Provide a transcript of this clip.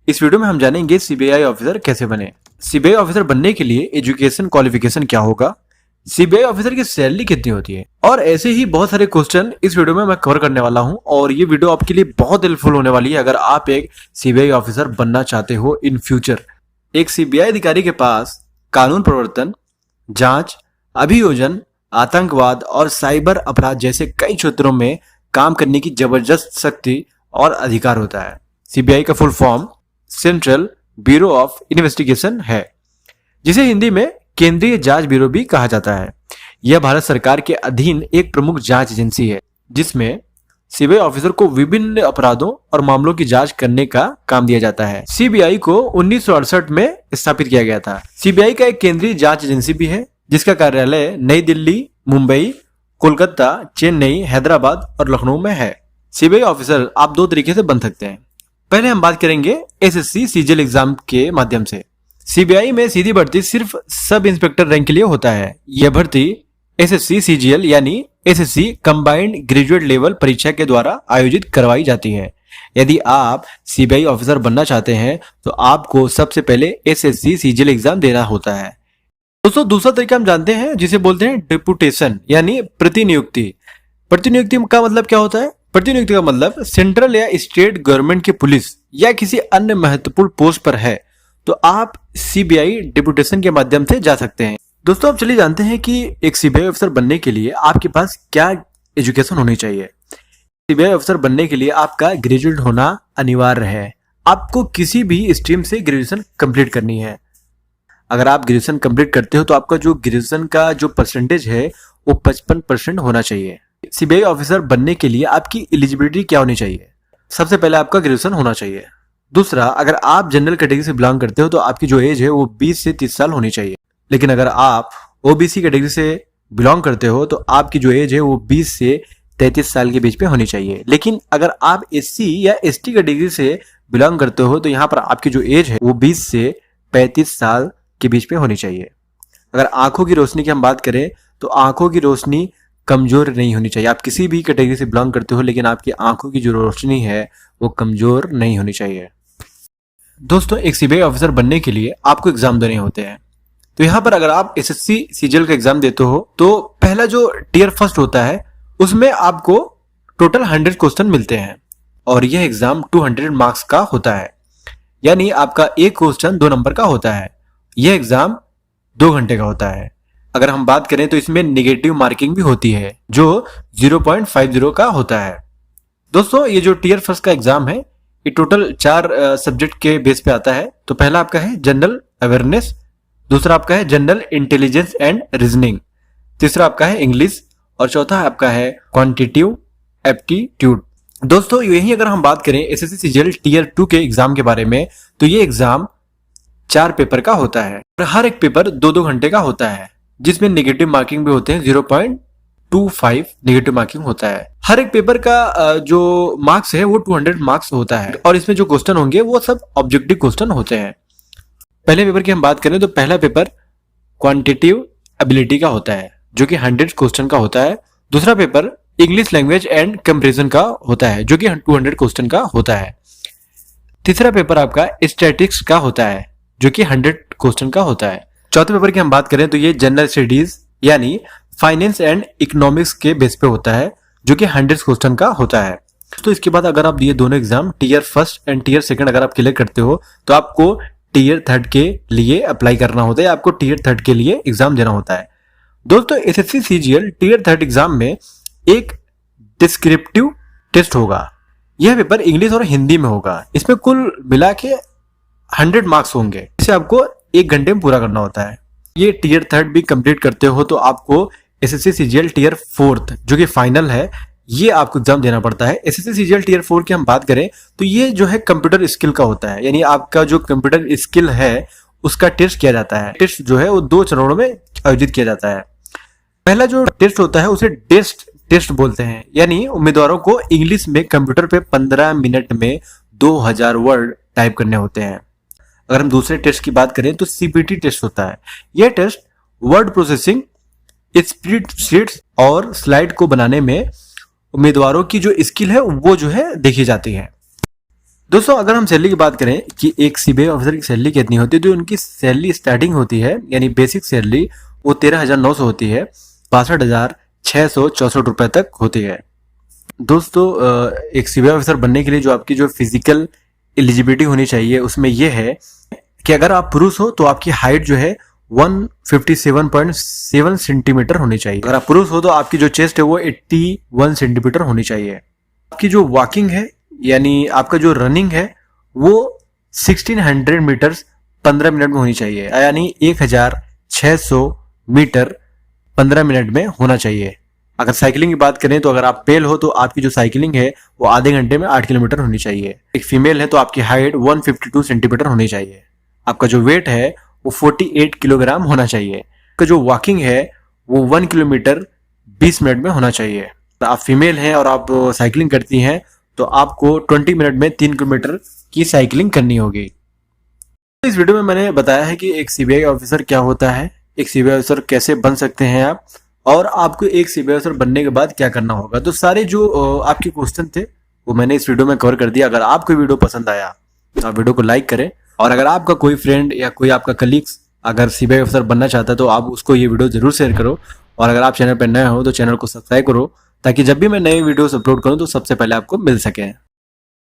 इस वीडियो में हम जानेंगे सीबीआई ऑफिसर कैसे बने। सीबीआई ऑफिसर बनने के लिए एजुकेशन क्वालिफिकेशन क्या होगा, सीबीआई ऑफिसर की सैलरी कितनी होती है, और ऐसे ही बहुत सारे क्वेश्चन इस वीडियो में मैं कवर करने वाला हूं। और ये वीडियो आपके लिए बहुत हेल्पफुल होने वाली है अगर आप एक सीबीआई ऑफिसर बनना चाहते हो इन फ्यूचर। एक सीबीआई अधिकारी के पास कानून प्रवर्तन, जांच, अभियोजन, आतंकवाद और साइबर अपराध जैसे कई क्षेत्रों में काम करने की जबरदस्त शक्ति और अधिकार होता है। सीबीआई का full form central bureau of investigation है, जिसे हिंदी में केंद्रीय जांच ब्यूरो भी कहा जाता है। यह भारत सरकार के अधीन एक प्रमुख जांच एजेंसी है, जिसमें सीबीआई ऑफिसर को विभिन्न अपराधों और मामलों की जांच करने का काम दिया जाता है। सीबीआई को 1968 में स्थापित किया गया था। सीबीआई का एक केंद्रीय जांच एजेंसी भी है, जिसका कार्यालय नई दिल्ली, मुंबई, कोलकाता, चेन्नई, हैदराबाद और लखनऊ में है। सीबीआई ऑफिसर आप दो तरीके से बन सकते हैं। पहले हम बात करेंगे एसएससी सीजीएल एग्जाम के माध्यम से। सीबीआई में सीधी भर्ती सिर्फ सब इंस्पेक्टर रैंक के लिए होता है। यह भर्ती एसएससी सीजीएल यानी एसएससी कंबाइंड ग्रेजुएट लेवल परीक्षा के द्वारा आयोजित करवाई जाती है। यदि आप सीबीआई ऑफिसर बनना चाहते हैं तो आपको सबसे पहले एसएससी सीजीएल एग्जाम देना होता है। दोस्तों, दूसरा तरीका हम जानते हैं जिसे बोलते हैं डिप्यूटेशन यानी प्रतिनियुक्ति। प्रतिनियुक्ति का मतलब क्या होता है? प्रतिनियुक्ति का मतलब सेंट्रल या स्टेट गवर्नमेंट की पुलिस या किसी अन्य महत्वपूर्ण पोस्ट पर है तो आप सीबीआई डिप्यूटेशन के माध्यम से जा सकते हैं। दोस्तों, आप चलिए जानते हैं कि एक सीबीआई ऑफिसर बनने के लिए आपके पास क्या एजुकेशन होनी चाहिए। सीबीआई ऑफिसर बनने के लिए आपका ग्रेजुएट होना अनिवार्य है। आपको किसी भी स्ट्रीम से ग्रेजुएशन कंप्लीट करनी है। अगर आप ग्रेजुएशन कंप्लीट करते हो तो आपका जो ग्रेजुएशन का जो परसेंटेज है वो 55% होना चाहिए। सीबीआई ऑफिसर बनने के लिए आपकी एलिजिबिलिटी क्या होनी चाहिए? सबसे पहले आपका ग्रेजुएशन होना चाहिए। दूसरा, अगर आप जनरल कैटेगरी से बिलोंग करते हो तो आपकी जो एज है वो 20 से 30 साल होनी चाहिए। लेकिन अगर आप ओबीसी कैटेगरी से बिलोंग करते हो तो आपकी जो एज है वो 20 से 33 साल के बीच में होनी चाहिए। लेकिन अगर आप एससी या एसटी कैटेगरी से बिलोंग करते हो तो यहाँ पर आपकी जो एज है वो 20 से 35 साल के बीच में होनी चाहिए। अगर आंखों की रोशनी की हम बात करें तो आंखों की रोशनी कमजोर नहीं होनी चाहिए। आप किसी भी कैटेगरी से बिलोंग करते हो लेकिन आपकी आंखों की जो रोशनी है वो कमजोर नहीं होनी चाहिए। दोस्तों, एक सीबीआई ऑफिसर बनने के लिए आपको एग्जाम देने होते हैं। तो यहाँ पर अगर आप एसएससी सीजीएल का एग्जाम देते हो तो पहला जो टियर फर्स्ट होता है उसमें आपको टोटल 100 क्वेश्चन मिलते हैं और यह एग्जाम 200 मार्क्स का होता है, यानी आपका एक क्वेश्चन 2 नंबर का होता है। यह एग्जाम 2 घंटे का होता है। अगर हम बात करें तो इसमें नेगेटिव मार्किंग भी होती है जो 0.50 का होता है। दोस्तों, ये जो टियर फर्स्ट का एग्जाम है ये टोटल 4 सब्जेक्ट के बेस पे आता है। तो पहला आपका है जनरल अवेयरनेस, दूसरा आपका है जनरल इंटेलिजेंस एंड रीजनिंग, तीसरा आपका है इंग्लिश और चौथा आपका है क्वांटिटेटिव एप्टीट्यूड। दोस्तों, यही अगर हम बात करें एसएससी सीजीएल टियर 2 के एग्जाम के बारे में तो ये एग्जाम 4 पेपर का होता है और हर एक पेपर 2-2 घंटे का होता है, जिसमें नेगेटिव मार्किंग भी होते हैं। 0.25 नेगेटिव मार्किंग होता है। हर एक पेपर का जो मार्क्स है वो 200 मार्क्स होता है और इसमें जो क्वेश्चन होंगे वो सब ऑब्जेक्टिव क्वेश्चन होते हैं। पहले पेपर की हम बात करें तो पहला पेपर क्वांटिटेटिव एबिलिटी का होता है जो कि 100 क्वेश्चन का होता है। दूसरा paper English language and comparison का होता है जो कि 200 क्वेश्चन का होता है। तीसरा पेपर आपका स्टैटिस्टिक्स का होता है जो कि 100 क्वेश्चन का होता है। चौथे पेपर की हम बात करें तो ये जनरल स्टडीज यानी फाइनेंस एंड इकोनॉमिक्स के बेस पे होता है जो कि 100 क्वेश्चन का होता है। तो इसके बाद अगर आप ये दोनों exam tier first and tier second अगर आप क्लियर करते हो तो आपको टीयर थर्ड के लिए अप्लाई करना होता है, आपको टीयर थर्ड के लिए एग्जाम देना होता है। दोस्तों, SSC CGL tier third exam में एक डिस्क्रिप्टिव टेस्ट होगा। यह पेपर इंग्लिश और हिंदी में होगा। इसमें कुल मिला के 100 मार्क्स होंगे, इसे आपको 1 घंटे में पूरा करना होता है। ये टीयर थर्ड भी कंप्लीट करते हो तो आपको एसएससी सीजीएल टियर फोर्थ जो कि फाइनल है ये आपको एग्जाम देना पड़ता है। एसएससी सीजीएल टियर 4 की हम बात करें तो ये जो है कंप्यूटर स्किल का होता है, यानी आपका जो कंप्यूटर स्किल है उसका टेस्ट किया जाता है। टेस्ट जो है वो 2 चरणों में आयोजित किया जाता है। पहला जो टेस्ट होता है उसे टेस्ट बोलते हैं, यानी उम्मीदवारों को इंग्लिश में कंप्यूटर पे 15 मिनट में 2000 वर्ड टाइप करने होते हैं। अगर हम दूसरे टेस्ट की बात करें तो सीपीटी टेस्ट होता है। यह टेस्ट वर्ड प्रोसेसिंग, स्प्रेडशीट्स और स्लाइड को बनाने में उम्मीदवारों की जो स्किल है वो जो है देखी जाती है। दोस्तों अगर हम सैलरी की बात करें कि एक सीबीआई ऑफिसर की सैलरी कितनी होती है, तो उनकी सैलरी स्टार्टिंग होती है यानी बेसिक सैलरी वो 13,900 होती है, 62,664 रुपए तक होती है। दोस्तों एक सीबीआई ऑफिसर बनने के लिए जो आपकी जो फिजिकल एलिजिबिलिटी होनी चाहिए उसमें यह है कि अगर आप पुरुष हो तो आपकी हाइट जो है 157.7 सेंटीमीटर होनी चाहिए। अगर आप पुरुष हो तो आपकी जो चेस्ट है वो 81 सेंटीमीटर होनी चाहिए। आपकी जो वॉकिंग है यानी आपका जो रनिंग है वो 1600 मीटर्स 15 मिनट में होनी चाहिए, यानी 1600 मीटर 15 मिनट में होना चाहिए। अगर साइकिलिंग की बात करें तो अगर आप मेल हो तो आपकी जो साइकिलिंग है वो आधे घंटे में 8 किलोमीटर होनी चाहिए। एक फीमेल है तो आपकी हाइट 152 सेंटीमीटर होनी चाहिए। आपका जो वेट है वो 48 किलोग्राम होना चाहिए। आपका जो वॉकिंग है वो 1 किलोमीटर 20 मिनट में होना चाहिए। आप फीमेल हैं और आप साइकिलिंग करती हैं तो आपको 20 मिनट में 3 किलोमीटर की साइकिलिंग करनी होगी। इस वीडियो में मैंने बताया है कि एक सीबीआई ऑफिसर क्या होता है, एक सीबीआई ऑफिसर कैसे बन सकते हैं आप, और आपको एक सीबीआई ऑफिसर बनने के बाद क्या करना होगा। तो सारे जो आपके क्वेश्चन थे वो मैंने इस वीडियो में कवर कर दिया। अगर आपको वीडियो पसंद आया तो आप वीडियो को लाइक करें, और अगर आपका कोई फ्रेंड या कोई आपका कलीग्स अगर सीबीआई ऑफिसर बनना चाहता है तो आप उसको ये वीडियो जरूर शेयर करो। और अगर आप चैनल पर नए हो तो चैनल को सब्सक्राइब करो ताकि जब भी मैं नए वीडियोस अपलोड करूं तो सबसे पहले आपको मिल सके।